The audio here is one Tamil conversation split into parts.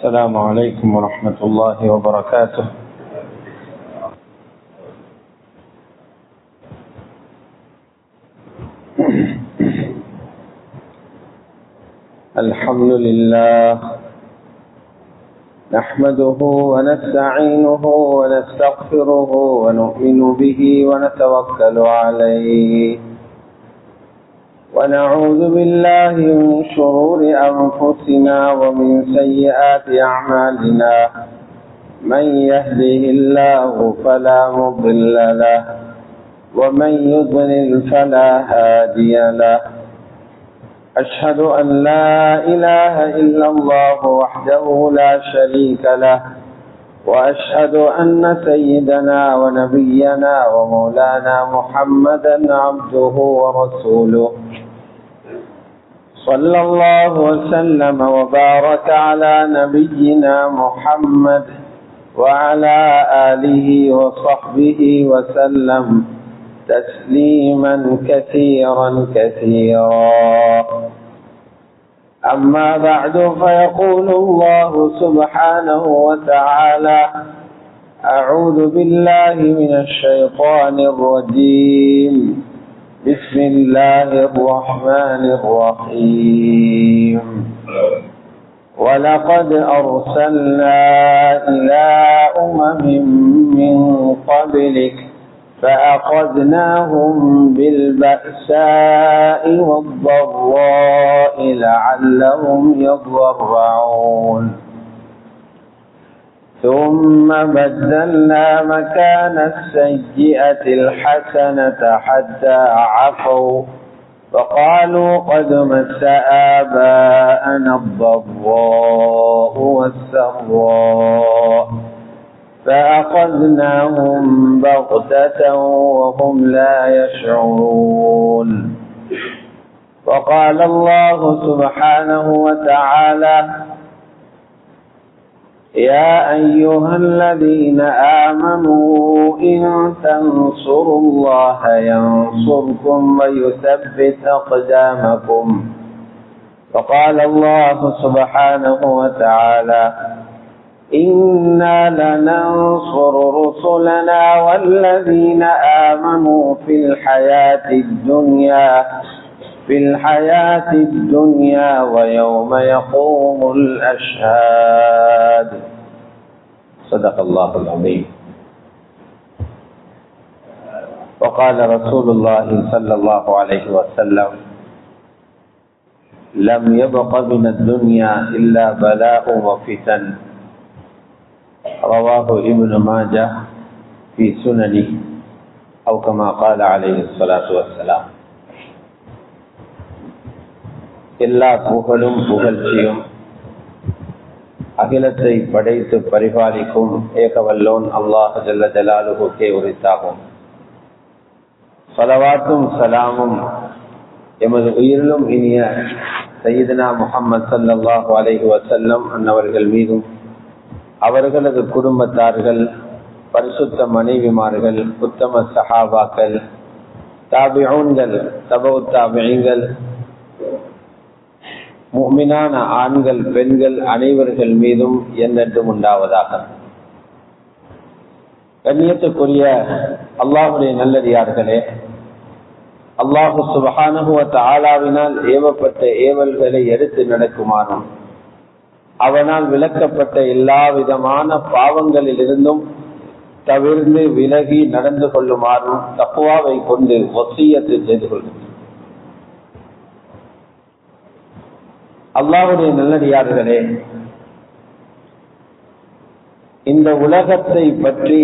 السلام عليكم ورحمة الله وبركاته. الحمد لله نحمده ونستعينه ونستغفره ونؤمن به ونتوكل عليه ونعوذ بالله من شرور أنفسنا ومن سيئات أعمالنا. من يهده الله فلا مضل له ومن يضلل فلا هادي له. أشهد أن لا إله إلا الله وحده لا شريك له، وأشهد أن سيدنا ونبينا ومولانا محمدا عبده ورسوله، صلى الله وسلم وبارك على نبينا محمد وعلى آله وصحبه وسلم تسليما كثيرا كثيرا. أما بعد، فيقول الله سبحانه وتعالى: أعوذ بالله من الشيطان الرجيم، بسم الله الرحمن الرحيم. ولقد أرسلنا إلى أمم من قبلك فأخذناهم بالبأساء والضراء لعلهم يضرعون. ثم بدلنا مكان السيئة الحسنة حتى عفوا فقالوا قد مس آباءنا الضراء والسراء فأخذناهم بغتة وهم لا يشعرون. وقال الله سبحانه وتعالى: يا أيها الذين آمنوا إن تنصروا الله ينصركم ويثبت أقدامكم. وقال الله سبحانه وتعالى: إنا لننصر رسلنا والذين آمنوا في الحياة الدنيا ويوم يقوم الأشهاد. صدق الله العظيم. وقال رسول الله صلى الله عليه وسلم: لم يبق من الدنيا إلا بلاء وفتن. رواه ابن ماجه في سننه أو كما قال عليه الصلاة والسلام. எல்லா புகழும் புகழ்ச்சியும் அகிலத்தை படைத்து பரிபாலிக்கும் ஏகவல்லோன் அல்லாஹ் ஜல்ல ஜலாலுஹுக்கே உரித்தாகும். ஸலவாத்தும் சலாமும் எமது உயிரிலும் இனிய சய்யிதுனா முஹம்மது ஸல்லல்லாஹு அலைஹி வஸல்லம் அன்னவர்கள் மீதும், அவர்களது குடும்பத்தார்கள், பரிசுத்த மனைவிமார்கள், உத்தம சஹாபாக்கள், தாபிஊன்கள், தபவு தாபிஈன்கள், முஃமினான ஆண்கள் பெண்கள் அனைவர்கள் மீதும் என்றென்றும் உண்டாவதாக. கண்ணியத்துக்குரிய அல்லாஹ்வுடைய நல்லடியார்களே, அல்லாஹு சுப்ஹானஹு வ தஆலாவினால் ஏவப்பட்ட ஏவல்களை எடுத்து நடக்குமாறும், அவனால் விலக்கப்பட்ட எல்லா விதமான பாவங்களில் இருந்தும் தவிர்ந்து விலகி நடந்து கொள்ளுமாறும் தக்வாவை கொண்டு வசியத்து செய்து கொள்ளும். அல்லாஹ்வுடைய நல்லடியார்களே, இந்த உலகத்தை பற்றி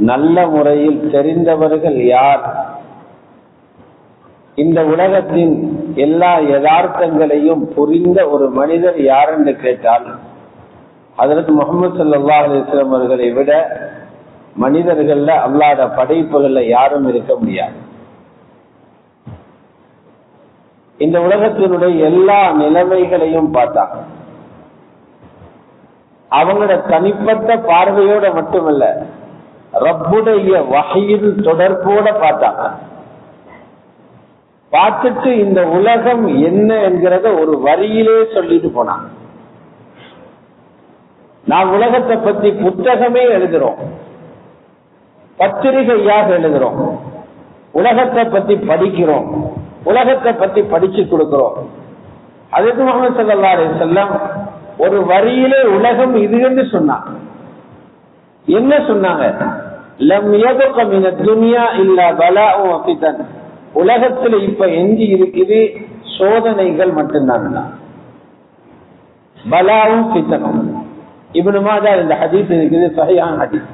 நல்ல முறையில் தெரிந்தவர்கள் யார்? இந்த உலகத்தின் எல்லா யதார்த்தங்களையும் புரிந்த ஒரு மனிதர் யார் என்று கேட்டால், ஹஜ்ரத் முஹம்மது ஸல்லல்லாஹு அலைஹி வஸல்லம் அவர்களை விட மனிதர்கள்ல அல்லாஹ்வுடைய படைப்புகள்ல யாரும் இருக்க முடியாது. இந்த உலகத்தினுடைய எல்லா நிலைமைகளையும் பார்த்தாங்க. அவங்களோட தனிப்பட்ட பார்வையோட மட்டுமல்ல, ரப்புடைய வஹீல் தொடர்போட பார்த்தாங்க. பார்த்துட்டு இந்த உலகம் என்ன என்கிறத ஒரு வரியிலே சொல்லிட்டு போனாங்க. நாம் உலகத்தை பத்தி புத்தகமே எழுதுறோம், பத்திரிகையாக எழுதுறோம், உலகத்தை பத்தி படிக்கிறோம், உலகத்தை பத்தி படிச்சு கொடுக்கிறோம். ஹஜ்ரத் முஹம்மது ஸல்லல்லாஹு அலைஹி வஸல்லம் ஒரு வரியிலே உலகம் இது என்று சொன்னாங்க. என்ன சொன்னாங்க? லம் யபக மின துன்யா இல்லா பலாஉ வ ஃபிதன். உலகத்துல இப்ப எஞ்சி இருக்குது சோதனைகள் மட்டும்தான். பலாவும் ஃபிதனும். இப்னு மாஜா இந்த ஹதீஸ் இருக்குது, சஹீஹான ஹதீஸ்.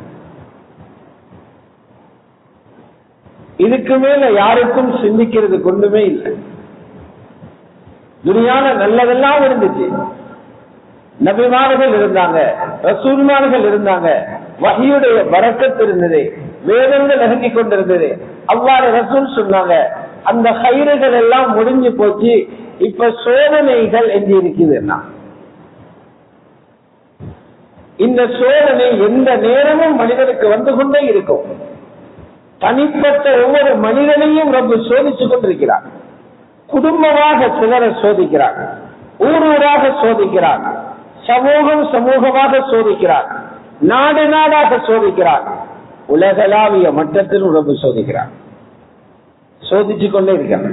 இதுக்கு மேல யாருக்கும் சிந்திக்கிறது கொண்டுமே இல்லை. துனியால நல்லதெல்லாம் இருந்துச்சு, நபிமார்கள் இருந்தாங்க, ரசூல்மார்கள் இருந்தாங்க, வஹீயுடைய பரக்கத் இருந்தது, வேதங்கள் இறங்கிக் கொண்டிருந்தது, அவ்வாறு ரசூல் சொன்னாங்க. அந்த ஹைறுகள் எல்லாம் முடிஞ்சு போச்சு, இப்ப சோதனைகள் எஞ்சி இருக்குதுன்னா இந்த சோதனை எந்த நேரமும் மனிதனுக்கு வந்து கொண்டே இருக்கும். தனிப்பட்ட ஒவ்வொரு மனிதனையும் ரப்பு சோதித்துக் கொண்டிருக்கிறார். குடும்பமாக சிலரை சோதிக்கிறார், ஊராக சோதிக்கிறார், சமூகம் சமூகமாக சோதிக்கிறார், நாடு நாடாக சோதிக்கிறார், உலகளாவிய மட்டத்திலும் ரப்பு சோதிக்கிறார். சோதிச்சுக் கொண்டே இருக்கிறார்.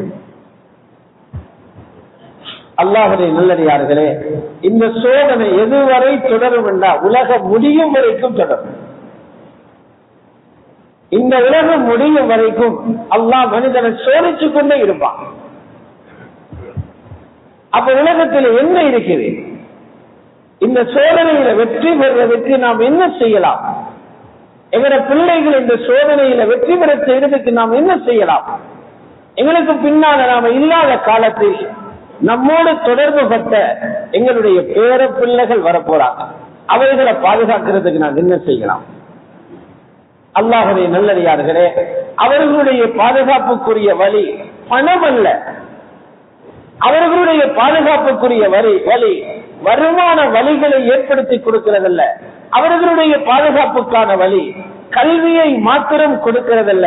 அல்லாஹ்வுடைய நல்லடியார்களே, இந்த சோதனை எதுவரை தொடரும் என்றால் உலகம் முடியும் வரைக்கும் தொடரும். இந்த உலகம் முடியும் வரைக்கும் அல்லாஹ் மனிதனை சோதிச்சுக் கொண்டே இருப்பான். அப்ப உலகத்தில் என்ன இருக்குது? இந்த சோதனையில வெற்றி பெறுவதற்கு நாம் என்ன செய்யலாம்? எங்களுடைய பிள்ளைகள் இந்த சோதனையில வெற்றி பெற செய்வதற்கு நாம் என்ன செய்யலாம்? எங்களுக்கு பின்னால நாம இல்லாத காலத்தில் நம்மோடு தொடர்பு பட்ட எங்களுடைய பேர பிள்ளைகள் வரப்போறாங்க, அவைகளை பாதுகாக்கிறதுக்கு நாம் என்ன செய்யலாம்? அல்லாஹ்வுடைய நல்லடியார்களே, அவர்களுடைய பாதுகாப்புக்குரிய வழி பணம் அல்ல. அவர்களுடைய பாதுகாப்புக்குரிய வழி வருமான வழிகளை ஏற்படுத்தி கொடுக்கிறதல்ல. அவர்களுடைய பாதுகாப்புக்கான வழி கல்வியை மாத்திரம் கொடுக்கிறதல்ல.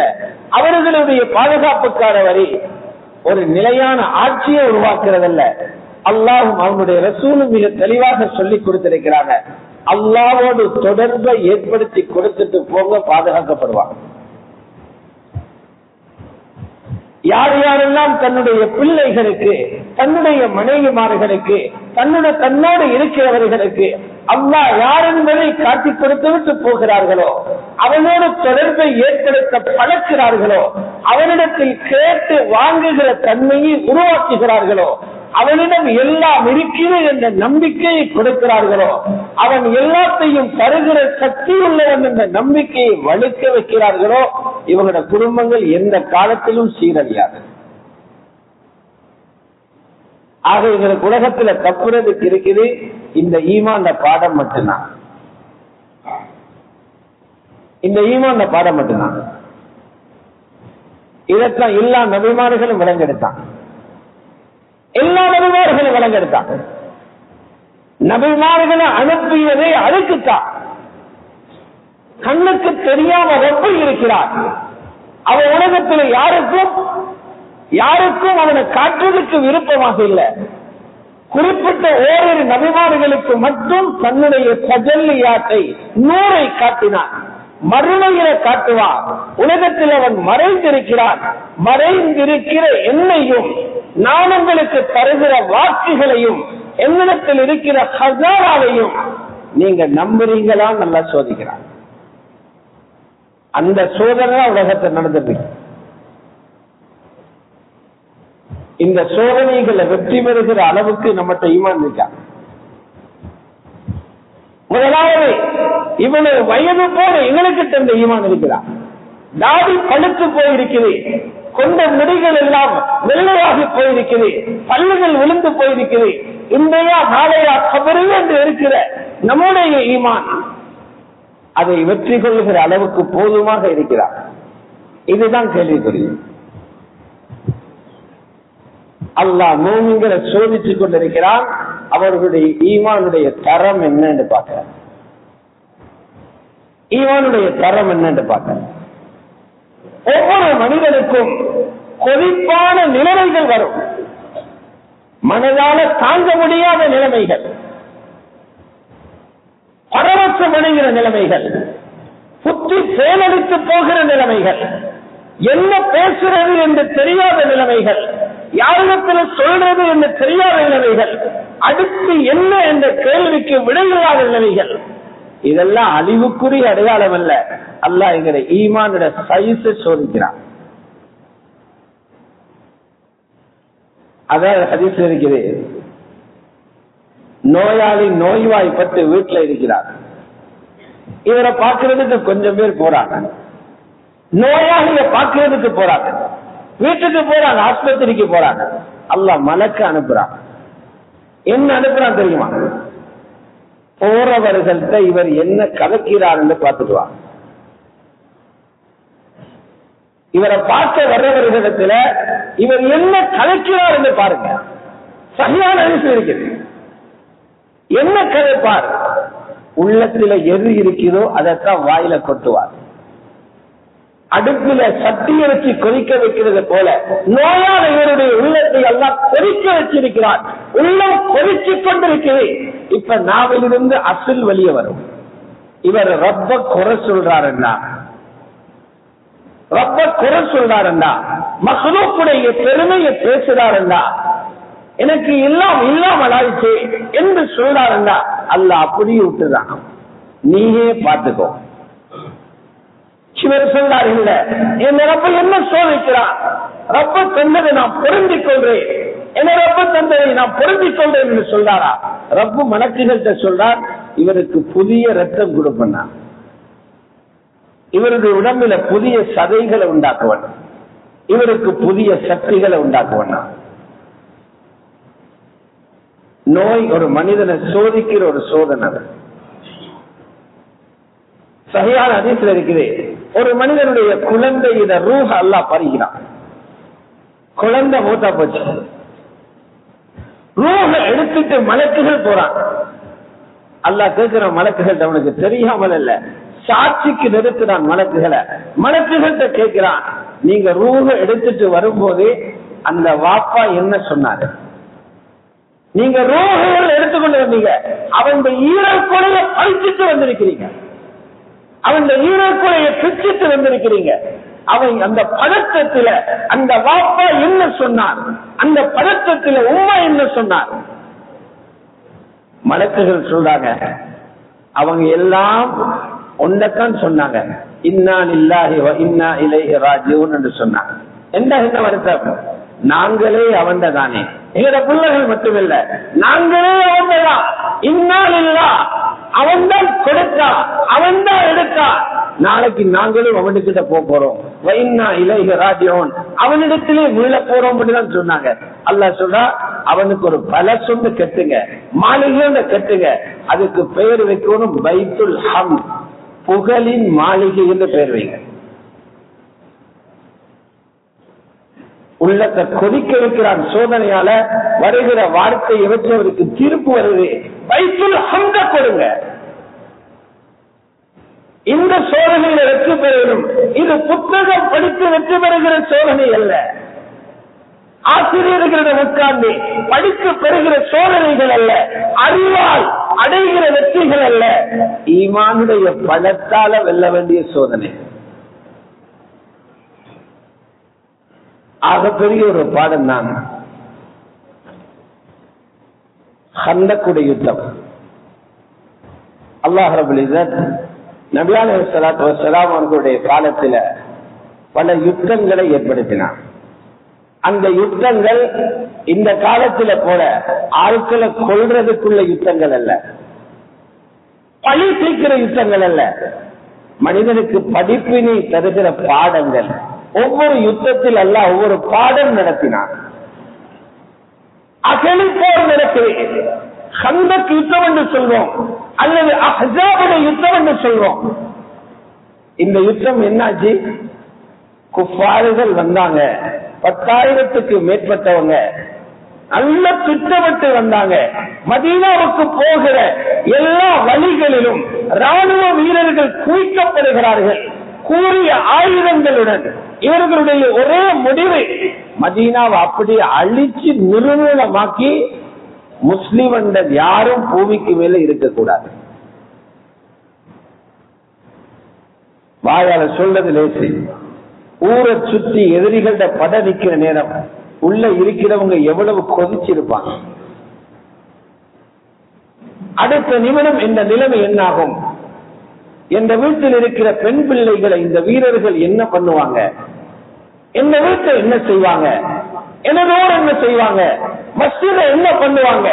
அவர்களுடைய பாதுகாப்புக்கான வழி ஒரு நிலையான ஆட்சியை உருவாக்குறதல்ல. அல்லாஹும் அவனுடைய ரசூலும் மிக தெளிவாக சொல்லிக் கொடுத்திருக்கிறாங்க. அல்லாஹ்வோடு தொடர்பை ஏற்படுத்தி கொடுத்துட்டு போங்க, பாதுகாக்கப்படுவாங்க. யார் யாரெல்லாம் தன்னுடைய பிள்ளைகளுக்கு, தன்னுடைய மனைவிமார்களுக்கு, தன்னோடு இருக்கிறவர்களுக்கு அல்லாஹ் யார் என்பதை காட்டிக் கொடுத்து விட்டு போகிறார்களோ, அவனோடு தொடர்பை ஏற்படுத்த பழக்கிறார்களோ, அவனிடத்தில் கேட்டு வாங்குகிற தன்மையை உருவாக்குகிறார்களோ, அவனிடம் எல்லாம் இருக்கிறது என்ற நம்பிக்கையை கொடுக்கிறார்களோ, அவன் எல்லாத்தையும் தருகிற சக்தி உள்ளவன் என்ற நம்பிக்கையை வலுக்க வைக்கிறார்களோ, இவங்களோட குடும்பங்கள் எந்த காலத்திலும் சீரழியாது. ஆக எங்களுக்கு உலகத்துல தப்புறதுக்கு இருக்குது இந்த ஈமான் பாடம் மட்டும்தான். இந்த ஈமான் பாடம் மட்டும்தான். இதற்கான எல்லா நபிமார்களும் விளங்கெடுத்தான். எல்லா நபிமார்களும் விளங்கெடுத்தாங்க. நபிமார்களை அனுப்பியதே அதுக்குத்தான். கண்ணுக்கு தெரியாம ரப்பு இருக்கிறார். அவன் உலகத்தில் யாருக்கும் அவனை காட்டுவதற்கு விருப்பமாக இல்லை. குறிப்பிட்ட ஓரிரு நபிமார்களுக்கு மட்டும் தன்னுடைய தஜல்லியாத்தை நூறை காட்டினான். மறுமையில காட்டுவான். உலகத்தில் அவன் மறைந்திருக்கிறான். மறைந்திருக்கிற என்னையும் நான் உங்களுக்கு தருகிற வாக்குகளையும் என்னிடத்தில் இருக்கிற ஹஸாராவையும் நீங்க நம்புறீங்களா? நல்லா சோதிக்கிறான். அந்த சோதனை உலகத்தில் நடந்தது. இந்த சோதனைகளை வெற்றி பெறுகிற அளவுக்கு நம்மகிட்ட ஈமான் இருக்கா? முதலாவது இவனது வயது போல எங்களுக்கு தந்த ஈமான் இருக்கிறான். தாடி பழுத்து போயிருக்கிறது, கொண்ட முடிகள் எல்லாம் வெள்ளையாகி போயிருக்கிறது, பல்லுகள் விழுந்து போயிருக்கிறது, இன்றையா நாளையா கபரு என்று இருக்கிற நம்முடைய ஈமான் அதை வெற்றி கொள்ளுகிற அளவுக்கு போதுமாக இருக்கிறார். இதுதான் கேள்விக்குரிய. அல்லாஹ் மூமின்களை சோதித்துக் கொண்டிருக்கிறான். அவர்களுடைய ஈமானுடைய தரம் என்னன்னு பார்க்கிறார். ஈமானுடைய தரம் என்னன்னு பார்க்கிறார். ஒவ்வொரு மனிதனுக்கும் கொதிப்பான நிலைமைகள் வரும், மனதால தாங்க முடியாத நிலைமைகள், பல நாசமடைகிற நிலைமைகள், புத்தி செயலடித்து போகிற நிலைமைகள், என்ன பேசுறது என்று தெரியாத நிலைமைகள், யாரிடத்தில் சொல்றது என்று தெரியாத நிலைமைகள், அடுத்து என்ன என்ற கேள்விக்கு விடையில்லாத நிலைமைகள், இதெல்லாம் அழிவுக்குரிய அடையாளம் அல்ல. அல்லாஹ் என்கிற ஈமானோட சைஸை சோதிக்கிறான். அதாவது ஹதீஸ்ல இருக்குது, நோயாளி நோய்வாய்ப்பட்டு வீட்டுல இருக்கிறார். இவரை பார்க்கறதுக்கு கொஞ்சம் பேர் போறாங்க, நோயாளியை பார்க்கறதுக்கு போறாங்க, வீட்டுக்கு போறாங்க, ஆஸ்பத்திரிக்கு போறாங்க. அல்லாஹ் மலக்கு அனுப்புறான். என்ன அனுப்புறான் தெரியுமா? போறவர்கள்ட்ட இவர் என்ன கலக்கிறார் என்று பார்த்துடுவாங்க. இவரை பார்க்க வர்றவர்களிடத்துல இவர் என்ன கலக்கிறார் என்று பாருங்க. சரியான விஷயம் இருக்குது. என்ன கலைப்பார்? உள்ளத்துல எது இருக்கிறதோ அதைத்தான் வாயில கொட்டுவார். அடுப்பில சட்டியை வச்சு கொதிக்க வைக்கிறது போல நோயால் இவருடைய உள்ளத்தை எல்லாம் கொதிக்க வச்சிருக்கிறார். உள்ளம் கொதிச்சுக் கொண்டிருக்கிறது. இப்ப நாவிலிருந்து அசில் வெளியே வரும். இவர் ரப்ப குறை சொல்றாருன்னா, ரப்ப குறை சொல்றாருன்னா, மக்லூக்குடைய பெருமையை பேசுறாருன்னா, எனக்கு எல்லாம் இல்லாமல் ஆயிடுச்சு என்று சொல்றாருன்னா, அல்லாஹ் அப்படியே விட்டுதான். நீயே பார்த்துக்கோ. இவர் சொல்றாரு, இல்ல என் ரப்ப என்ன சோதிக்கிறான், ரப்ப தந்ததை நான் பொருந்திக் கொள்றேன், என்ன ரப்ப தந்ததை நான் பொருந்திக் கொள்றேன் என்று சொல்றாரா? ரப்பு மலக்குகள்கிட்ட சொல்றார், இவருக்கு புதிய ரத்தம் கொடுப்பா, இவருடைய உடம்புல புதிய சதைகளை உண்டாக்குவன், இவருக்கு புதிய சக்திகளை உண்டாக்குவன். நோய் ஒரு மனிதனை சோதிக்கிற ஒரு சோதனை. சஹீஹான ஹதீஸ்ல இருக்குது, ஒரு மனிதனுடைய குழந்தையிட ரூஹ அல்லாஹ் பறிக்கிறான். குழந்தை மூத்தா போச்சு, ரூஹ எடுத்துட்டு மலக்குகள் போறான். அல்லாஹ் கேட்கிற மலக்குகள் அவனுக்கு தெரியாமல் அல்ல, சாட்சிக்கு நிறுத்தினான் மலக்குகளை. மலக்குகள்கிட்ட கேட்கிறான், நீங்க ரூஹ எடுத்துட்டு வரும்போது அந்த வாப்பா என்ன சொன்னாரு? நீங்க ரூஹுகள் எடுத்துக்கொண்டு வந்தீங்க, அவன் ஈரக்குலைய பறிச்சுட்டு வந்திருக்கிறீங்க, அவன் ஈரக்குலைய பிச்சுட்டு வந்திருக்கிறீங்க. அவன் அந்த பதட்டத்துல அந்த வாப்பா என்ன சொன்னார், அந்த பதட்டத்துல உம்மா என்ன சொன்னார்? மலக்குகள் சொல்றாங்க, அவங்க எல்லாம் ஒன்றத்தான் சொன்னாங்க, இன்னா லில்லாஹி வ இன்னா இலைஹி ராஜிஊன் என்று சொன்னாங்க. என்ன வருத்தம்? நாங்களே அவன் தானே, எங்களோட பிள்ளைகள் மட்டுமில்ல, நாங்களே அவன்தான். இன்னா லில்லாஹ், அவன் தான் கொடுத்தா, அவன் தான் எடுத்தா, நாளைக்கு நாங்களும் அவனுக்கிட்ட போறோம், வ இன்னா இலைஹி ராஜிஊன், அவனிடத்திலே மீள போறோம் தான் சொன்னாங்க. அல்லாஹ் சொல்றா, அவனுக்கு ஒரு பல சொன்னு கட்டுங்க, மாளிகை கட்டுங்க, அதுக்கு பெயர் வைக்கணும் பைத்துல் ஹம்த், புகழின் மாளிகை என்று பெயர் வைங்க. உள்ளத்தை கொதிக்க வைக்கிறான். சோதனையால வருகிற வார்த்தையை வச்சு அவருக்கு தீர்ப்பு வருது. பைத்துல் ஹம்த கொடுங்க. இந்த சோதனையில வெற்றி பெறணும். இது புத்தகம் படித்து வெற்றி பெறுகிற சோதனை அல்ல, ஆசிரியர்களிடம் உட்கார்ந்து படித்து பெறுகிற சோதனைகள் அல்ல, அறிவால் அடைகிற வெற்றிகள் அல்ல, ஈமானுடைய பலத்தால வெல்ல வேண்டிய சோதனை. ஆகப்பெரிய ஒரு பாடம் தான் ஹந்தக்குடைய யுத்தம். அல்லாஹ் ரப்பல் இஸ்ஸத் நபி அலைஹிஸ்ஸலாத்து வஸ்ஸலாம் அவர்களுடைய காலத்தில் பல யுத்தங்களை ஏற்படுத்தினார். அந்த யுத்தங்கள் இந்த காலத்தில் போல ஆட்களை கொள்றதுக்குள்ள யுத்தங்கள் அல்ல, பழி தீர்க்கிற யுத்தங்கள் அல்ல, மனிதனுக்கு படிப்பினை தருகிற பாடங்கள். ஒவ்வொரு யுத்தத்தில் அல்ல ஒவ்வொரு பாடம் நடத்தினார். அகலி போர் நடக்குது, ஹந்தக் யுத்தம் என்று சொல்வோம், அல்லது அஹ்ஸாபுடைய யுத்தம் என்று சொல்வோம். இந்த யுத்தம் என்னாச்சு? குஃபார்கள் வந்தாங்க, 10,000க்கு மேற்பட்டவங்க நல்ல திட்டமிட்டு வந்தாங்க. மதீனாவுக்கு போகிற எல்லா வழிகளிலும் ராணுவ வீரர்கள் குவிக்கப்படுகிறார்கள் கூறிய ஆயுதங்களுடன். இவர்களுடைய ஒரே முடிவு, மதீனாவை அப்படியே அழிச்சு நிர்மூலமாக்கி முஸ்லிம் யாரும் பூமிக்கு மேல இருக்கக்கூடாது. வாயால சொல்றது லேசு. ஊரை சுற்றி எதிரிகள பட நிக்கிற நேரம் உள்ள இருக்கிறவங்க எவ்வளவு கொதிச்சிருப்பாங்க. அடுத்த நிமிடம் இந்த நிலைமை என்னாகும்? இந்த வீட்டில் இருக்கிற பெண் பிள்ளைகளை இந்த வீரர்கள் என்ன பண்ணுவாங்க? இந்த வீட்டில் என்ன செய்வாங்க? என்னதோடு என்ன செய்வாங்க? மஸ்ஜித என்ன பண்ணுவாங்க?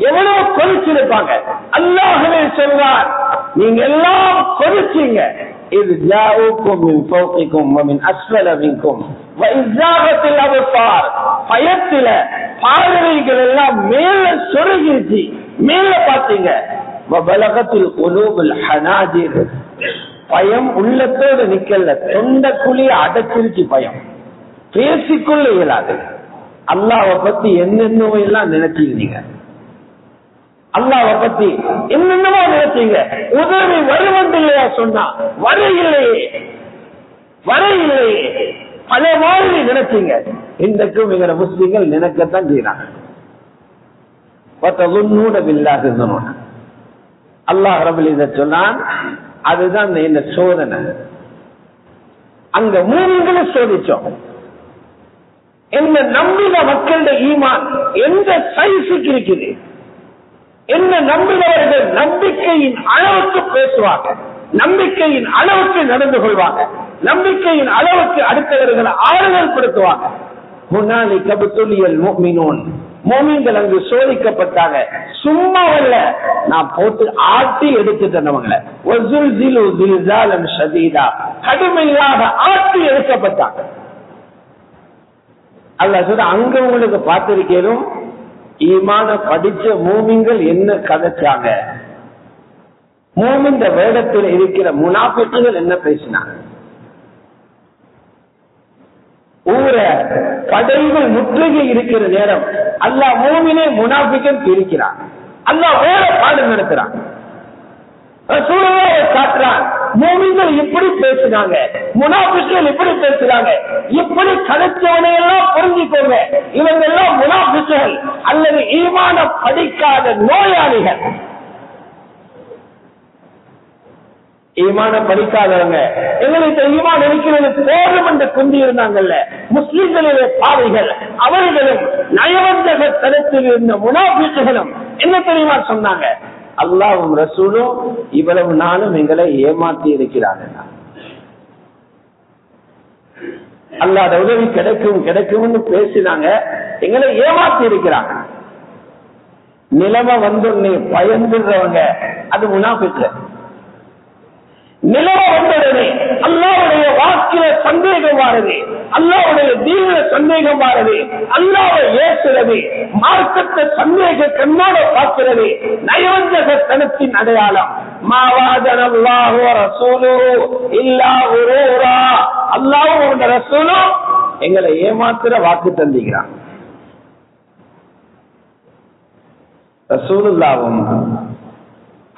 எவ்வளவு கொதிச்சிருப்பாங்க. அல்லாஹ்வே சொல்றார், நீங்க எல்லாம் கொதிச்சீங்க. இது ஜாஊக்கும் மின் ஃபௌகிக்கும் வ மின் அஸ்ஃபல மின்கும் வ இஸாகத்தில் அப்சார். பயத்தில பார்வைகள் எல்லாம் மேல சொருகிச்சு, மேல பாத்தீங்க. வ பலகத்தில் குலூபுல் ஹனாஜிர். பயம் உள்ளத்தோடு நிக்கல, தொண்டக்குழிய அடைச்சிருச்சு பயம். பேசிக்கொள்ள இயலாது. அல்லாஹ்வை பத்தி என்னென்னவோ எல்லாம் நினைச்சீங்க. அல்லாஹ்வை பத்தி என்னென்னவோ நினைச்சீங்க. உதவி வருவதில்லையா சொன்னா வர இல்லையே, வர இல்லையே, பல மாதிரி நினைச்சீங்க. இன்றைக்கும் எங்க முஸ்லிம்கள் நினைக்கத்தான் செய்யறாங்க. அல்லாஹ் ரப்பல் இஸ்ஸத் சொன்னான், அதுதான் இந்த சோதனை. அங்க மூமின்களை சோதிச்சோம். என்ன நம்பின மக்களுடைய ஈமான் எந்த சைஸுக்கு இருக்குது? என்ன நம்பினவர்கள் நம்பிக்கையின் அளவுக்கு பேசுவாங்க, நம்பிக்கையின் அளவுக்கு நடந்து கொள்வாங்க, நம்பிக்கையின் அளவுக்கு அடுத்தவர்களை ஆறுதல் படுத்துவாங்க. முன்னாடி கபுத்துலியல் முஃமினூன், மோமின்கள் அங்கு சோதிக்கப்பட்டாங்க. சும்மா அல்ல, நான் போட்டு ஆட்டி எடுத்துட்டவங்கள கடுமையாக ஆட்டி எடுக்கப்பட்டாங்க. அல்லாஹ் சொல்ற, அங்க உங்களுக்கு பார்த்திருக்கேனும் ஈமான படிச்ச மூமின்கள் என்ன கதைச்சாங்க, மூமின் வேடத்தில் இருக்கிற முனாஃபிக்குகள் என்ன பேசினாங்க. ஊர படைகள் முற்றுகை இருக்கிற நேரம் அல்லாஹ் மூமினே முனாஃபிக்கன் பிரிக்கிறான். அல்லாஹ் வேற பாடம் நடத்துறான். ரசூலுல்லாஹ் காட்டுறான், மூமின்கள் இப்படி பேசினாங்க, முனாஃபிக்குகள் இப்படி பேசுறாங்க. இப்படி கதைச்சவனை எல்லாம் புரிஞ்சுக்கோங்க, இவங்க எல்லாம் முனாஃபிக்குகள் அல்லது ஈமான படிக்காத நோயாளிகள். ஈமான படிக்காதவங்க எங்களுக்கு ஈமான் இருக்கிறது போதும் என்று குந்தி இருந்தாங்கல்ல முஸ்லிம்களிலே பாவைகள், அவர்களும் நயவஞ்சக தரத்தில் இருந்த முனாஃபிக்குகளும் என்ன தெரியுமா சொன்னாங்க? அல்லாஹ்வும் ரசூலும் இவ்வளவு நாளும் எங்களை ஏமாற்றி இருக்கிறார்கள். அல்லாஹ்வுடைய உதவி கிடைக்கும் கிடைக்கும்னு பேசினாங்க, எங்களை ஏமாற்றி இருக்கிறாங்க. நிலைமை வந்தோடனே பயந்துடுறவங்க அது முனாஃபிக்குகள். நிலவ வந்ததுமே அல்லாஹ்வுடைய வாக்கில சந்தேகம் வாருது, அல்லாஹ்வுடைய தீனில சந்தேகம் வாருது, அல்லாஹ்வை ஏசுறது, மார்க்கத்தை சந்தேக கண்ணோட பார்க்கிறது நயவஞ்சக தனத்தின் அடையாளம். மாவாதனல்லாஹு வ ரசூலுஹு இல்லா உரூரா. அல்லாஹ்வும் ரசூலும் எங்களை ஏமாத்துற வாக்கு தந்திக்கிறான். ரசூலுல்லாஹ்வும்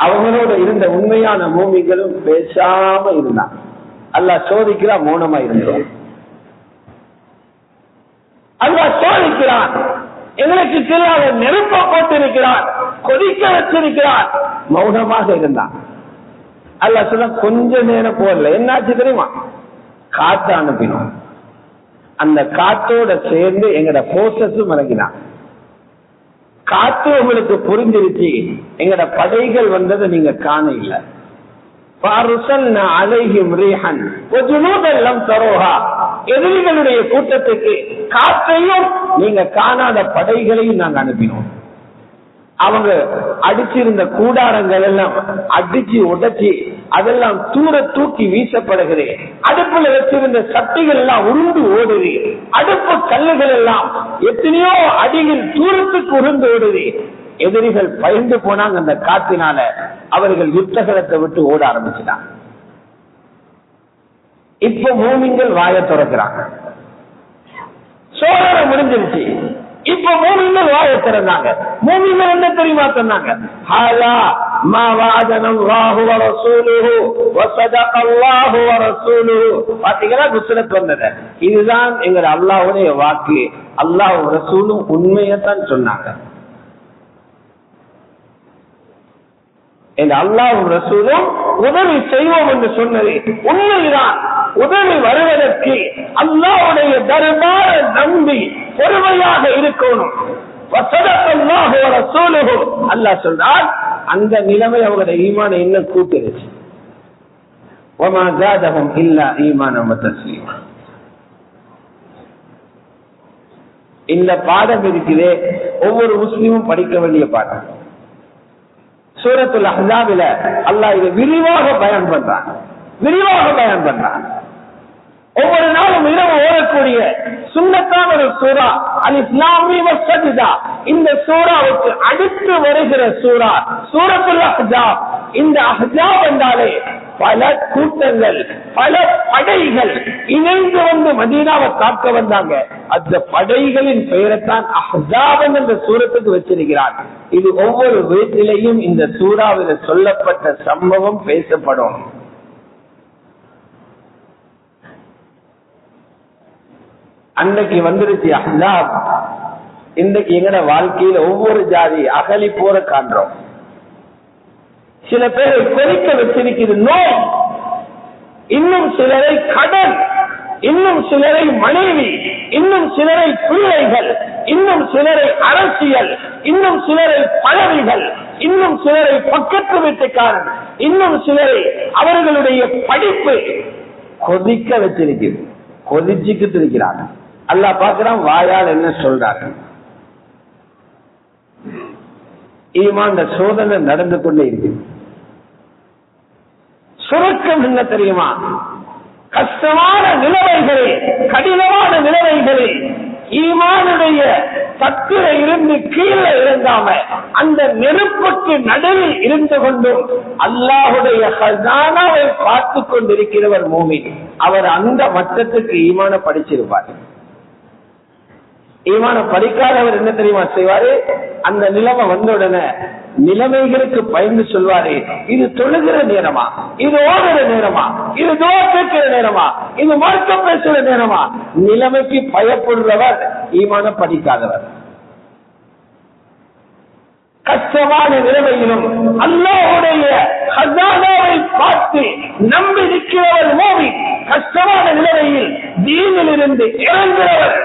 அவங்களோட இருந்த உண்மையான மூமிகளும் பேசாம இருந்தாங்க. அல்லாஹ் சோதிக்கிறா, மௌனமா இருந்தோம். அல்லாஹ் சோதிக்கிறான், எங்களுக்கு தெரியாத நெருப்ப போட்டிருக்கிறான், கொதிக்க வச்சிருக்கிறான், மௌனமாக இருந்தான். அல்லாஹ் சொன்ன கொஞ்ச நேரம் போடல, என்னாச்சு தெரியுமா? காற்று அனுப்பினோம். அந்த காற்றோட சேர்ந்து எங்கட போர்சஸும் இறங்கினான். காத்து உங்களுக்கு புரிஞ்சிருச்சு, எங்கட படைகள் வந்ததை நீங்க காண இல்ல. எதிரிகளுடைய கூட்டத்துக்கு காற்றையும் நீங்க காணாத படைகளையும் நாங்க அனுப்பினோம். அவங்க அடிச்சிருந்த கூடாரங்கள் எல்லாம் அடிச்சு உடைச்சி அதெல்லாம் தூர தூக்கி வீசப்படுகிறது. அடுப்புல வச்சிருந்த சட்டிகள் எல்லாம் உருண்டு ஓடுது. அடுப்பு கல்லுகள் எல்லாம் எத்தனையோ அடியில் தூரத்துக்கு உருண்டு ஓடுது. எதிரிகள் பயந்து போனாங்க. அந்த காத்தினால அவர்கள் யுத்தகலத்தை விட்டு ஓட ஆரம்பிச்சுட்டாங்க. இப்ப மூமின்கள் வாயை திறக்கிறாங்க. சோதனை முடிஞ்சிருச்சு. இப்ப மூமின்கள் வாயை திறந்தாங்க. மூமின்கள் என்ன தெரியுமா சொன்னாங்க? ஹாலா மா வஅதனல்லாஹு வ ரசூலுஹு வ ஸதகல்லாஹு வ ரசூலுஹு. பாத்தீங்களா குஸ்ரத் வந்தது. இதுதான் எங்க அல்லாஹ்வுடைய வாக்கு. அல்லாஹ்வும் ரசூலும் உண்மையைத்தான் சொன்னாங்க. எங்க அல்லாஹ்வும் ரசூலும் உதவி செய்வோம் என்று சொன்னது உண்மைதான். உதவி வருவதற்கு அல்லாஹ்வுடைய தர்பார நம்பி பொறுமையாக இருக்கணும். அல்லாஹ் சொல்றார், அந்த நிலைமை அவங்களுடைய ஈமான இன்னும் கூட்டிருச்சு. இந்த பாடம் இருக்கிறே ஒவ்வொரு முஸ்லீமும் படிக்க வேண்டிய பாடம். சூரத்துல் அஹ்ஸாபில அல்லாஹ் இதை விரிவாக பயன் பண்றான். ஒவ்வொரு நாளும் இரவு ஓடக்கூடிய சுன்னத்தான ஒரு சூரா அலிஃப் லாம் மீம் வஸ்ஸஜ்தா. இந்த சூராவுக்கு அடுத்து வருகிற சூரா சூரத்துல் அஹ்ஸாப். இந்த அஹ்ஸாப் என்றாலே பல கூட்டங்கள், பல படைகள் இணைந்து வந்து மதீனாவை காக்க வந்தாங்க. அந்த படைகளின் பெயரைத்தான் அஹ்ஸாப் என்ற சூரத்துக்கு வச்சிருக்கிறார். இது ஒவ்வொரு வீட்டிலேயும் இந்த சூறாவில் சொல்லப்பட்ட சம்பவம் பேசப்படும். அன்னைக்கு வந்துருச்சு அஹ்ஸாப். இன்றைக்கு எங்கட வாழ்க்கையில ஒவ்வொரு ஜாதி அகலி போற காண்றோம். சில பேரை கொதிக்க வச்சிருக்கிறது நோய், இன்னும் சிலரை கடன், இன்னும் சிலரை மனைவி, இன்னும் சிலரை பிள்ளைகள், இன்னும் சிலரை அரசியல், இன்னும் சிலரை பதவிகள், இன்னும் சிலரை பக்கத்து வீட்டுக்காரன், இன்னும் சிலரை அவர்களுடைய படிப்பு கொதிக்க வச்சிருக்கிறது. கொதிச்சுக்கிட்டு இருக்கிறாங்க. அல்லாஹ் பார்க்கிறான் வாயால் என்ன சொல்றாங்க. ஈமான் சோதனை நடந்து கொண்டே இருக்கு. சுருக்கம் என்ன தெரியுமா? கஷ்டமான நிலைமைகளே, கடினமான நிலைமைகளே ஈமானுடைய தட்டில இருந்து கீழே இறங்காம அந்த நெருப்புக்கு நடுவில் இருந்து கொண்டும் அல்லாஹுடைய ஹஸானாவை பார்த்து கொண்டிருக்கிறவர் மூமின். அவர் அந்த மட்டத்துக்கு ஈமான படிச்சிருப்பார். ஈமான படிக்காதவர் என்ன தெரியுமா செய்வாரு? அந்த நிலைமை வந்த உடனே நிலைமைகளுக்கு பயந்து சொல்வாரு, இது தொழுகிற நேரமா, இது ஓடுற நேரமா, இது துஆ கேட்கிற நேரமா, இது மார்க்கம் பேசுற நேரமா? நிலைமைக்கு பயப்படுறவர் ஈமான படிக்காதவர். கஷ்டமான நிலைமையிலும் அல்லாஹ்வுடைய ஹஸானாவை பார்த்து நம்பி நிற்கிறவர் மூமின். கஷ்டமான நிலைமையில் தீனில் இருந்து இறங்குகிறவர்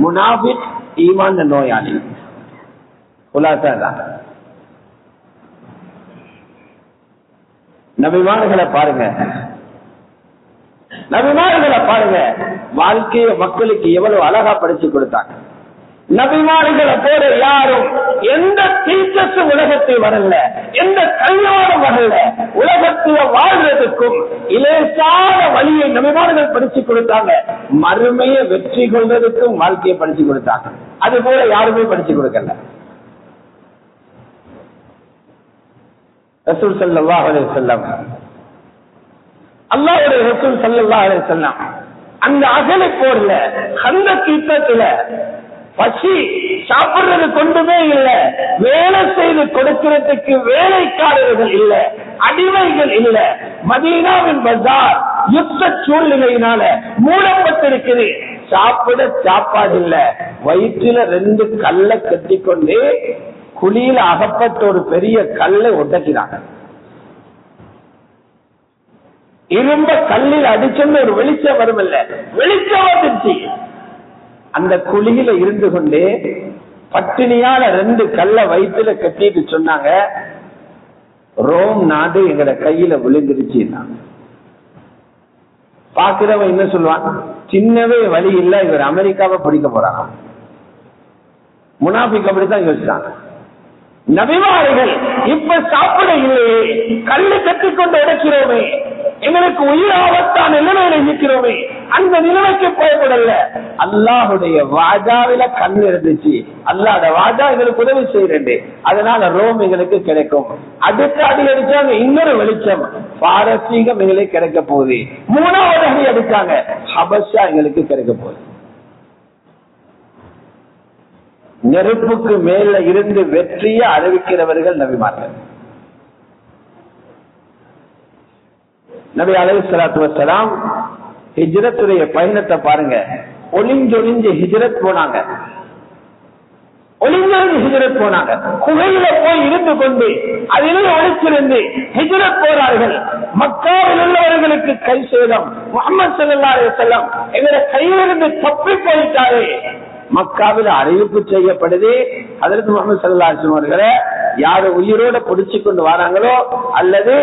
முனாஃபிக், ஈமான் நோயாளி. நபிமார்களை பாருங்க, வாழ்க்கைய மக்களுக்கு எவ்வளவு அழகா படிச்சு கொடுத்தாங்க. நபிமார்களை போல யாரும் எந்த டீச்சர்ஸும் உலகத்தில் வரல, எந்த கல்யாணம் வரல. உலகத்தில் வாழ்றதுக்கும் இலேசான வழியை நபிமார்கள் படிச்சு கொடுத்தாங்க. மறுமையை வெற்றி கொள்வதற்கும் வாழ்க்கையை படிச்சு கொடுத்தாங்க. அது போல யாருமே படிச்சு கொடுக்கல. ரசூல் ஸல்லல்லாஹு அலைஹி வஸல்லம், அல்லாஹ்வுடைய ரசூல் ஸல்லல்லாஹு அலைஹி வஸல்லம் அந்த அகலை போர்ல, கந்தக் யுத்தத்துல பசி சாப்பிடுறது கொண்டுமே இல்ல, வேலை செய்து கொடுக்கிறதுக்கு வேலைக்காரர்கள் இல்ல, அடிமைகள் இல்ல. மதீனாவின் பஜார் யுத்த சூழ்நிலையினால மூடப்பட்டிருக்குது. சாப்பிட சாப்பாடு இல்ல. வயிற்றுல 2 கல்லை கட்டிக்கொண்டு குழியில அகப்பட்ட ஒரு பெரிய கல்லை ஒட்டக்கிறாங்க. இரும்ப கல்லில் அடிச்சோன்னு ஒரு வெளிச்சம் வரும் இல்ல, வெளிச்சம் வந்துச்சு. அந்த குழியில இருந்து கொண்டு பட்டினியால 2 கல்லை வயிற்றுல கட்டிட்டு சொன்னாங்க, ரோம் நாடு எங்கட கையில விழுந்துருச்சு. பாக்குறவன் என்ன சொல்லுவான்? சின்னவே வழி இல்ல, இவர் அமெரிக்காவை பிடிக்க போறாங்க. முனாஃபிக் அப்படித்தான் யோசிச்சாங்க. நபிமார்கள் இப்ப சாப்பிட இல்லையே, கல்லு கட்டிக்கொண்டு உடைக்கிறோமே, எங்களுக்கு உயிர் ஆபத்தான நிலைமையில இருக்கிறோமே, அந்த நிலைமைக்கு பயப்படல. அல்லாஹுடைய வாஜாவில கண் இருந்துச்சு. அல்லாஹ்வுடைய வாஜா எங்களுக்கு உதவி செய்யறது, அதனால ரோம் எங்களுக்கு கிடைக்கும். அடுத்த அடி அடிச்சாங்க, இன்னொரு வெளிச்சம் பாரசீகம் எங்களுக்கு கிடைக்க போகுது. 3வது அடி அடிச்சாங்க, ஹபஷா எங்களுக்கு கிடைக்க போகுது. நெருப்புக்கு மேல இருந்து வெற்றியை அறிவிக்கிறவர்கள் நபிமார்கள். நபி அலைஹிஸ்ஸலாத்து வஸ்ஸலாம் ஹிஜ்ரத்துடைய பயணத்தை பாருங்க. ஒளிஞ்சொளிஞ்சு ஹிஜ்ரத் போனாங்க. ஒளிந்திருந்து ஹிஜ்ரத் போனாங்க. குகையில போய் இருந்து கொண்டு அதிலே ஒளிச்சிருந்து ஹிஜ்ரத் போறார்கள். மக்காவில் உள்ளவர்களுக்கு கை சேதம். முஹம்மது ஸல்லல்லாஹு அலைஹி வஸல்லம் எங்களை கையிலிருந்து தப்பி போயிட்டாரே. மக்காவில் அறிவிப்பு செய்யப்படுது, ஹஜ்ரத் முஹம்மது ஸல்லல்லாஹு அலைஹி வஸல்லம் அவர்களை யாரு உயிரோட பிடிச்சு கொண்டு வராங்களோ அல்லது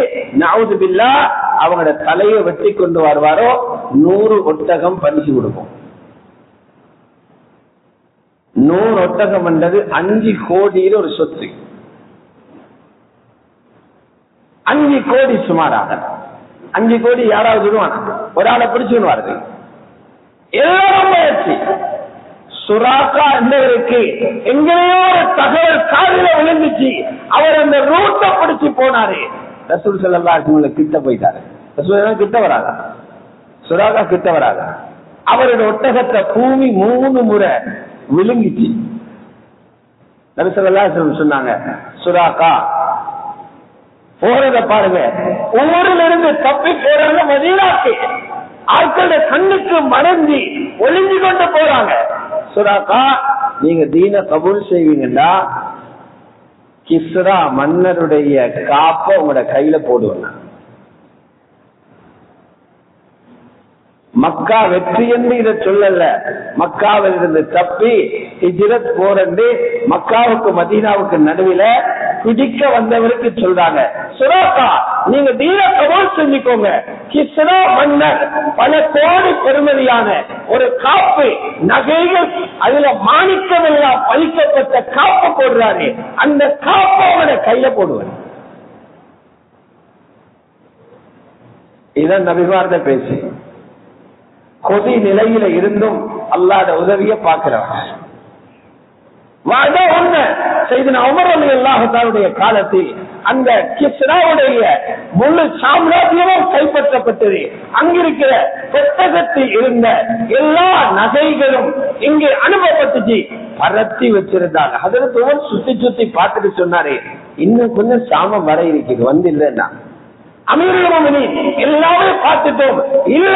நஊது பில்லாஹ் அவங்களோட தலையை வெட்டி கொண்டு வருவாரோ 100 ஒட்டகம் பரிசு கொடுக்கும். 100 ஒட்டகம் என்றது 5 கோடியில ஒரு சொத்து. 5 கோடி சுமாராக 5 கோடி யாராவது விடுவானா? ஒரு ஆளை பிடிச்சுன்னு வருது. எல்லாரும் முயற்சி. சுராக்கா என்பதற்கு எங்கேயோ ஒரு தகவல் காதில விழுந்துச்சு. அவர் அந்த ரூட்டை பிடிச்சு போனாரு. ரசூல் ஸல்லல்லாஹு அலைஹி வஸல்லம் கிட்ட போயிட்டாரு. ரசூல் கிட்ட வராத, சுராக்கா கிட்ட வராத. அவருடைய ஒட்டகத்தை பூமி 3 முறை விழுங்கிச்சு. நபி ஸல்லல்லாஹு அலைஹி வஸல்லம் சொன்னாங்க, சுராக்கா போறத பாருங்க, ஊரில் இருந்து தப்பி போறாங்க மதீனாக்கு. ஆட்களுடைய கண்ணுக்கு மறைஞ்சி ஒளிஞ்சு கொண்டு போறாங்க. சுராக்கா நீங்க தீன கபூல் செய்வீங்கன்னா கிஸ்ரா மன்னருடைய காப்ப உங்களோட கையில போடுவாங்க. மக்கா வெற்றி என்று இதை சொல்லல, மக்காவில் இருந்து தப்பி ஹிஜ்ரத் போறது மக்காவுக்கு மதீனாவுக்கு நடுவில் பிடிக்க வந்தவருக்கு சொல்றாங்க, சுராக்கா நீங்க தீன கபூல் செஞ்சுக்கோங்க. கிஸ்ரா மன்னர் பல கோடி பெருமதியான ஒரு காப்பு, நகைகள், அதுல மாணிக்கம் எல்லாம் பறிக்கப்பட்ட காப்பு போடுறாரு. அந்த காப்பை அவனை கையில போடுவார். இதான் நபிமார்த பேசி கொதி நிலையில இருந்தும் அல்லாஹ்வுடைய உதவியை பார்க்கிறவங்க. உமர் ரலியல்லாஹு தஆலாவுடைய காலத்தில் அந்த கிஸ்ராவுடைய முழு சாம்ராஜ்யமும் கைப்பற்றப்பட்டது. அங்கிருக்கிற பெட்டகத்தில் இருந்த எல்லா நகைகளும் இங்கே அனுப்பப்பட்டுச்சு, பரத்தி வச்சிருந்தாங்க. ஹஜ்ரத் உமர் சுத்தி சுத்தி பார்த்துட்டு சொன்னாரு, இன்னும் கொஞ்சம் சாமம் வர இருக்குது, வந்து இல்லைன்னா அமீருல் முஃமினீன் எல்லாமே பார்த்துட்டோம். இல்ல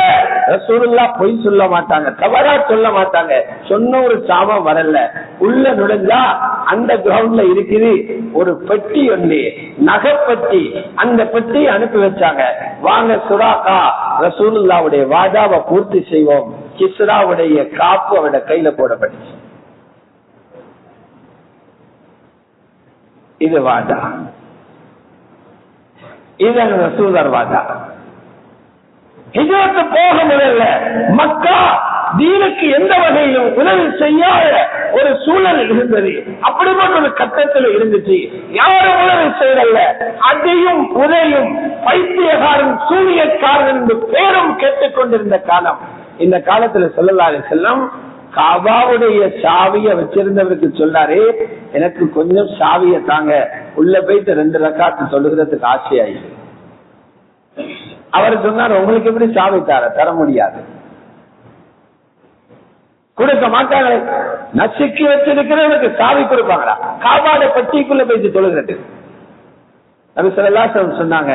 ரசூலுல்லாஹ் பொய் சொல்ல மாட்டாங்க, தவறா சொல்ல மாட்டாங்க. சொன்ன ஒரு சாமம் வரல. உள்ள நுழைஞ்சா அந்த கிரவுண்ட்ல இருக்குது ஒரு பெட்டி ஒன்று, நகைப்பட்டி. அந்த பெட்டி அனுப்பி வச்சாங்க. வாங்க சுராக்கா, ரசூலுல்லாஹ்வுடைய வாதாவை பூர்த்தி செய்வோம். கிஸ்ராவுடைய காப்பு அவட கையில போடப்பட்டுச்சு. இது வாதா, இதன் ரசூலர் வாதா. ஹிஜ்ரத் போக முடியல. மக்கா தீனுக்கு எந்த வகையிலும் உதவி செய்யாத ஒரு சூழல் இருந்தது. அப்படிப்பட்ட ஒரு கட்டத்தில் இருந்துச்சு. யாரும் உதவி செய்யல. அதையும் உதவியும் பைத்தியகாரன் சூனியக்காரன் என்று பேரும் கேட்டுக்கொண்டிருந்த காலம். இந்த காலத்துல ஸல்லல்லாஹு அலைஹி வஸல்லம் காபாவுடைய சாவிய வச்சிருந்தவருக்கு சொல்றாரு, எனக்கு கொஞ்சம் சாவிய தாங்க, உள்ள போயிட்டு 2 ரக்காத்து சொல்லுகிறதுக்கு ஆசையாயிரு. அவர் சொன்னார், உங்களுக்கு எப்படி சாவி தர முடியாது, கொடுக்க மாட்டாங்க. நசுக்கி வச்சிருக்கிறவனுக்கு சாவி கொடுப்பாங்களா? காபாட பட்டிக்குள்ள போயிட்டு சொல்லுகிறது. நபி ஸல்லல்லாஹு அலைஹி வஸல்லம் சொன்னாங்க,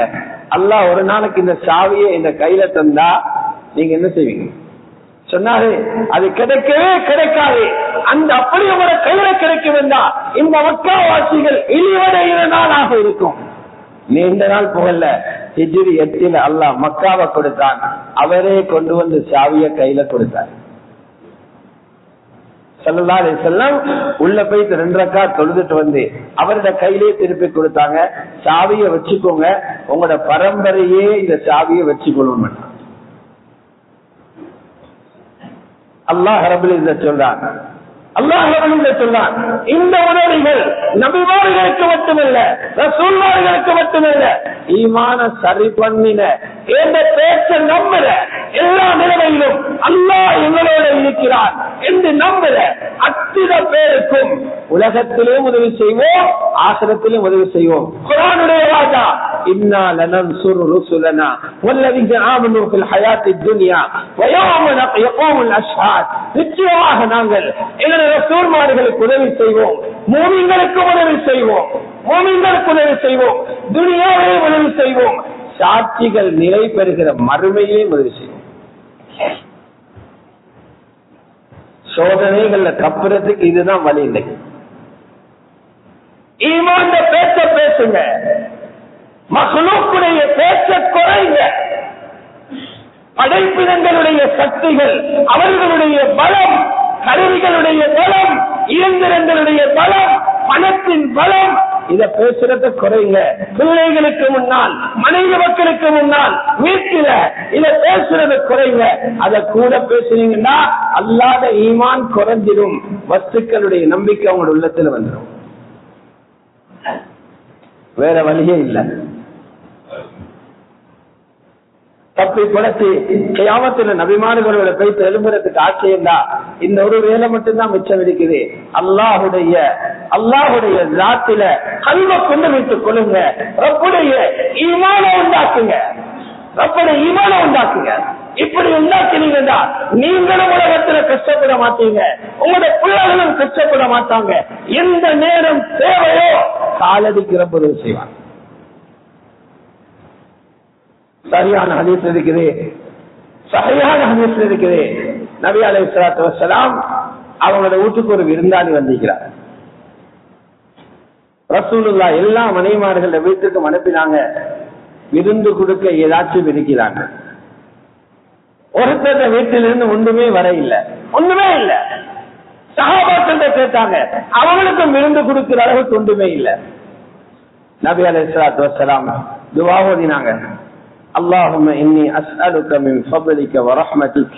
அல்லாஹ் ஒரு நாளைக்கு இந்த சாவியை இந்த கையில தந்தா நீங்க என்ன செய்வீங்க சொன்னாரு. அது கிடைக்கவே கிடைக்காது. அந்த அப்படி உங்களோட கையில கிடைக்க வேண்டாம். இந்த மக்காவாசிகள் இழிவடைகிற நாளாக இருக்கும். நீண்ட நாள் புகழ்ல ஹிஜ்ரி 8 அல்லாஹ் மக்காவை கொடுத்தான். அவரே கொண்டு வந்து சாவிய கையில கொடுத்தார். ஸல்லல்லாஹு அலைஹி வஸல்லம் உள்ள போய் 2 ரக்காத் தொழுதுட்டு வந்து அவரோட கையிலே திருப்பி கொடுத்தாங்க. சாவிய வச்சுக்கோங்க, உங்களோட பரம்பரையே இந்த சாவியை வச்சுக்கொள்ளும். அல்லாஹ் ரப்பல் இஸ்ஸத் சொல்றான், அல்லாஹ் ரப்பல் இஸ்ஸத் சொல்றான், இந்த உதவிகள் நபிமார்களுக்கு மட்டுமல்ல, ரசூல்மார்களுக்கு மட்டுமல்ல, ஈமான சரி பண்ணின எந்த பேச்ச நம்புற எல்லா நிலைமையிலும் அல்லாஹ் எங்களோட இருக்கிறான் என்று நம்புற அத்தனை பேருக்கும் உலகத்திலும் உதவி செய்வோம், ஆசிரத்திலும் உதவி செய்வோம். குர்ஆனுடைய வாதா, இன்னா லனன்சுரு ருசுலனா வல்லதீன ஆமனூ ஃபில் ஹயாத்தித் துன்யா வ யௌம யகூமுல் அஷ்ஹாத். நிச்சயமாக நாங்கள் எங்களுடைய ரசூல்மார்களுக்கு உதவி செய்வோம், மூமின்களுக்கு உதவி செய்வோம், மூமின்களுக்கு உதவி செய்வோம், துனியாவிலே உதவி செய்வோம், சாட்சிகள் நிலை பெறுகிற மறுமையிலே உதவி செய்வோம். சோதனைகள்ல தப்புறதுக்கு இதுதான் வழி இல்லை. ஈமான் பேச்ச பேசுங்க, மக்லூக்குடைய பேச்ச குறைங்க. படைப்பினங்களுடைய சக்திகள், அவர்களுடைய பலம், கருவிகளுடைய பலம், இயந்திரங்களுடைய பலம், பணத்தின் பலம், இத பேசுறத குறைங்க. பிள்ளைகளுக்கு முன்னால், மனைவி மக்களுக்கு முன்னால், வீட்டில இத பேசுறது குறைங்க. அத கூட பேசுனீங்கன்னா அல்லாத ஈமான் குறைஞ்சிடும். வஸ்துக்களுடைய நம்பிக்கை அவங்களோட உள்ளத்துல வந்துடும். வேற வழியே இல்லை. தப்பி குளத்தி கியாமத்துல நபிமார்களோட போய் எழும்புறதுக்கு ஆட்சியண்டா இந்த ஒரு வேலை மட்டும்தான் மிச்சம் இருக்குது. அல்லாஹுடைய ஜாத்தில கல்வ கொண்டு வைத்துக் கொள்ளுங்க. ரப்புடைய ஈமான உண்டாக்குங்க, ரப்புடைய ஈமான உண்டாக்குங்க. இப்படி உண்டாக்கினீங்கன்னா நீங்களும் உலகத்துல கஷ்டப்பட மாட்டீங்க, உங்களுடைய பிள்ளைகளும் கஷ்டப்பட மாட்டாங்க. எந்த நேரம் தேவையோ காலடிக்கு ரப்பு செய்வாங்க. சரியான ஹதீஸ் இருக்குது, சரியான ஹதீஸ் இருக்குது. நபி அலைஹிஸ்ஸலாத்து வஸ்ஸலாம் அவங்களோட வீட்டுக்கு ஒரு விருந்தாளி வந்திருக்கிறார். ரசூலுல்லாஹ் எல்லா மனைவிமார்கள வீட்டுக்கும் அனுப்பினாங்க. விருந்து கொடுக்க ஏதாச்சும் இருக்கிறாங்க. ஒருத்தர் வீட்டிலிருந்து ஒன்றுமே வர இல்லை, ஒண்ணுமே இல்லை. சஹாபாக்கள் கேட்டாங்க, அவங்களுக்கும் விருந்து கொடுக்கிற அளவுக்கு ஒன்றுமே இல்லை. நபி அலைஹிஸ்ஸலாத்து வஸ்ஸலாம் துஆ ஓதினாங்க. اللهم إني أسألك من فضلك ورحمتك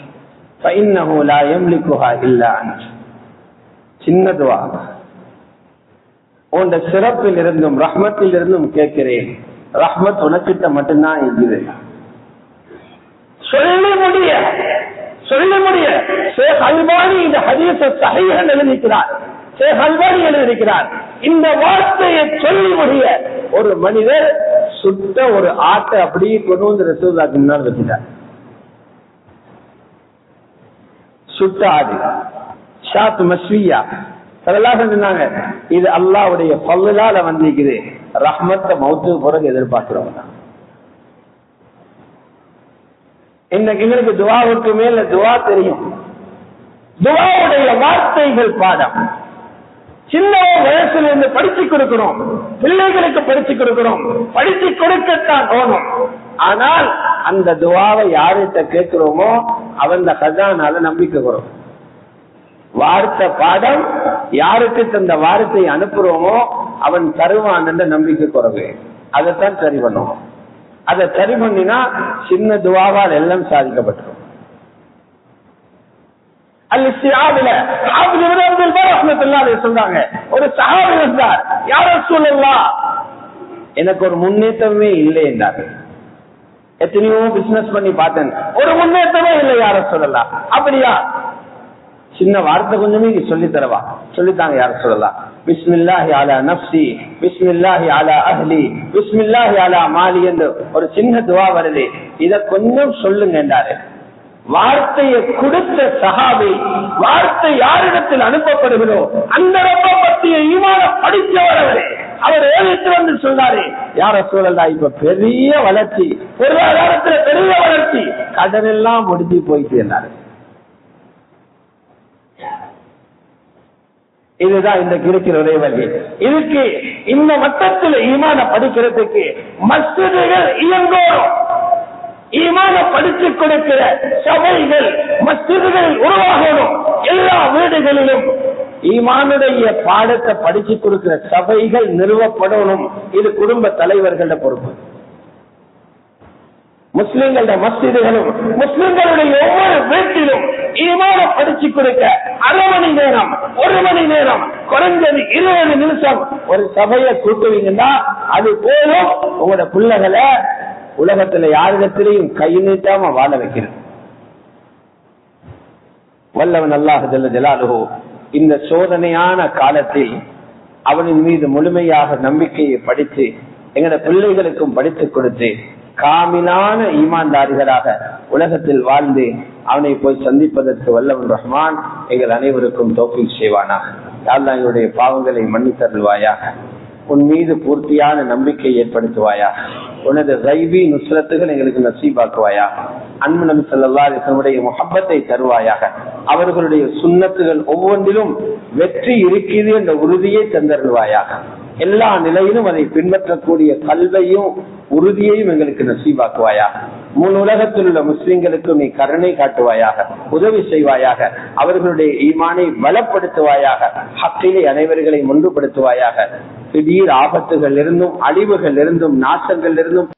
فإنه لا يملكها إلا أنت. சின்ன துஆ. உன் சிறப்பில் இருந்தும் ரஹ்மத்தில் இருந்தும் கேட்கிறேன். ரஹ்மத் உனக்கிட்ட மட்டும்தான் இருக்குது. சொல்லி முடிய ஷேக் அல்பானி இந்த ஹதீஸை ஸஹீஹ் எழுதியிருக்கிறார். ஷேக் அல்பானி எழுதியிருக்கிறார். இந்த வார்த்தையை சொல்லி முடிய ஒரு மனிதர் சுத்த ஒரு ஆட்டை அப்படியே கொண்டு வந்து ரசூலுல்லாஹ்க்கு முன்னால் வச்சுட்டார். சுட்ட ஆடு, ஷாத் மஸ்வியா. ஸல்லல்லாஹு அலைஹி சொன்னாங்க, இது அல்லாஹ்வுடைய ஃபضலால வந்திருக்குது. ரஹ்மத்தை மௌத்துக்கு பிறகு எதிர்பார்க்கிறவங்க. இன்னைக்கு எங்களுக்கு துஆவுக்கு மேல துஆ தெரியும். துஆவுடைய வார்த்தைகள் பாடம். சின்ன வயசுல இருந்து படிச்சு கொடுக்கிறோம், பிள்ளைகளுக்கு படிச்சு கொடுக்கிறோம், படிச்சு கொடுக்கத்தான் போகணும். ஆனால் அந்த துஆவை யார்கிட்ட கேட்கிறோமோ அவன் கஜானால நம்பிக்கை வரும். வார்த்தை பாடம் யாருக்கு அந்த வார்த்தையை அனுப்புறோமோ அவன் தருவான் என்ற நம்பிக்கை குறைவு. அதைத்தான் சரி பண்ணுவோம். அதை சரி பண்ணினா சின்ன துஆவால் எல்லாம் சாதிக்கப்பட்டிருக்கும். ஒரு சஹாபி வந்தார், யா ரசூலல்லாஹ் எனக்கு ஒரு முன்னேற்றமே இல்லை என்றார். எத்தனையோ பிசினஸ் பண்ணி பார்த்தேன், ஒரு முன்னேற்றமே இல்லை யா ரசூலல்லாஹ். அப்படியா, சின்ன வார்த்தை கொஞ்சமே சொல்லி தரவா? சொல்லித்தாங்க யா ரசூலல்லாஹ். பிஸ்மில்லாஹி அலா நஃப்ஸி, பிஸ்மில்லாஹி அலா அஹ்லி, பிஸ்மில்லாஹி அலா மாலி என்று ஒரு சின்ன துஆ வருது, இத கொஞ்சம் சொல்லுங்க என்றாரு. வார்த்தையை கொடுத்த சஹாபி, வார்த்தை யாரிடத்தில் அனுப்பப்படுகிறோ அந்த ரப்ப பற்றிய ஈமான படித்தவர் அவரே. அவர் ஏறிட்டு வந்து சொன்னாரு, யா ரசூலல்லாஹ் இப்ப பெரிய வளர்ச்சி, பொருளாதாரத்துல பெரிய வளர்ச்சி, கடன் எல்லாம் முடிஞ்சு போயிட்டு இருந்தாரு. இதுதான் இந்த இருக்கிற ஒரே வழி. இதுக்கு இந்த மட்டத்தில் ஈமான படிக்கிறதுக்கு மஸ்ஜிதுகள் இயங்கோம். ஈமான படித்து கொடுக்கிற சபைகள், மஸ்ஜிதுகள் உருவாகணும். எல்லா வீடுகளிலும் ஈமானுடைய பாடத்தை படிச்சு கொடுக்கிற சபைகள் நிறுவப்படணும். இது குடும்ப தலைவர்கள பொறுப்பு. முஸ்லிம்கள மஸ்ஜிதுகளும் முஸ்லிம்களுடைய ஒவ்வொரு வீட்டிலும் ஈமான படிச்சு கொடுக்க அரை மணி நேரம், ஒரு மணி நேரம், குறைஞ்சது 20 நிமிஷம் ஒரு சபையை கூட்டுவீங்கன்னா அது போலும் உங்களோட பிள்ளைகளை உலகத்துல யாரிடத்திலையும் கை நீட்டாம வாழ வைக்கிறது. வல்லவன் அல்லாஹ் ஜல்ல ஜலாலுஹு இந்த சோதனையான காலத்தில் அவனின் மீது முழுமையாக நம்பிக்கையை படித்து எங்களோட பிள்ளைகளுக்கும் படித்துக் கொடுத்து காமிலான ஈமான்தாரிகளாக உலகத்தில் வாழ்ந்து அவனை போய் சந்திப்பதற்கு வல்லவன் ரஹ்மான் எங்கள் அனைவருக்கும் தௌஃபீக் செய்வானாக. யா அல்லாஹ் எங்களுடைய பாவங்களை மன்னித்தருள்வாயாக. உன் மீது பூர்த்தியான நம்பிக்கை ஏற்படுத்துவாயா. உனது கைபி நுஸ்ரத்துகள் எங்களுக்கு நசீபாக்குவாயா. அன்பு நபி ஸல்லல்லாஹு அலைஹி வஸல்லம் முஹப்பத்தை தருவாயாக. அவர்களுடைய சுன்னத்துகள் ஒவ்வொன்றிலும் வெற்றி இருக்கிறது என்ற உறுதியை தந்தருள்வாயாக. எல்லா நிலையிலும் அதை பின்பற்றக்கூடிய கல்வையும் உறுதியையும் எங்களுக்கு நசீபாக்குவாயாக. முழு உலகத்தில் உள்ள முஸ்லிம்களுக்கு நீ கருணை காட்டுவாயாக, உதவி செய்வாயாக, அவர்களுடைய ஈமானை பலப்படுத்துவாயாக, ஹக்கிலே அனைவர்களை ஒன்றுபடுத்துவாயாக. திடீர் ஆபத்துகள் இருந்தும், அழிவுகள் இருந்தும், நாசங்கள் இருந்தும்